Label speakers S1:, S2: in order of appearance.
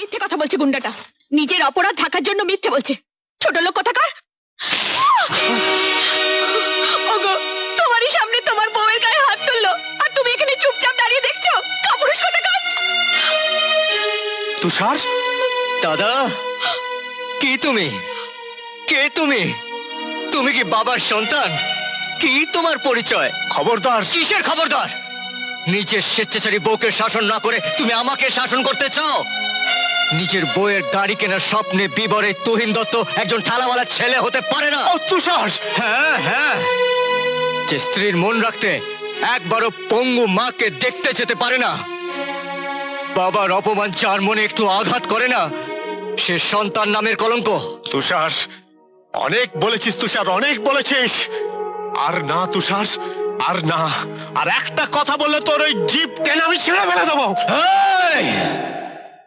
S1: মিথ্যে কথা বলছে গুন্ডাটা, নিজের অপরাধ ঢাকার জন্য মিথ্যে বলছে। ছোট লোক কোথাকার। ওগো, তোমারই সামনে তোমার বউয়ের গায়ে হাত তুললো, আর তুমি এখানে চুপচাপ দাঁড়িয়ে দেখছো। কাপুরুষ কোথাকার।
S2: তুষার,
S3: দাদা, কি তুমি? কে তুমি? তুমি কি বাবার সন্তান? কি তোমার পরিচয়?
S2: খবরদার।
S3: কিসের খবরদার? নিজের স্বেচ্ছাচারী বউকে শাসন না করে তুমি আমাকে শাসন করতে চাও? নিজের বউয়ের গাড়ি কেনার স্বপ্নে বিবরে তুহিন দত্ত একজন ঠালাওয়ালা ছেলে হতে পারে না।
S2: ও তুষার,
S3: হ্যাঁ হ্যাঁ, যে স্ত্রীর মন রাখতে একবারও পঙ্গু মাকে দেখতে যেতে পারে না, বাবার অপমান যার মনে একটু আঘাত করে না, সে সন্তান নামের কলঙ্ক।
S2: তুষার, অনেক বলেছিস তুষার, অনেক বলেছিস। আর না তুষার, আর না। আর একটা কথা বললে তোর ওই জিভ টেনে আমি ছিঁড়ে ফেলে দেবো।
S3: এই!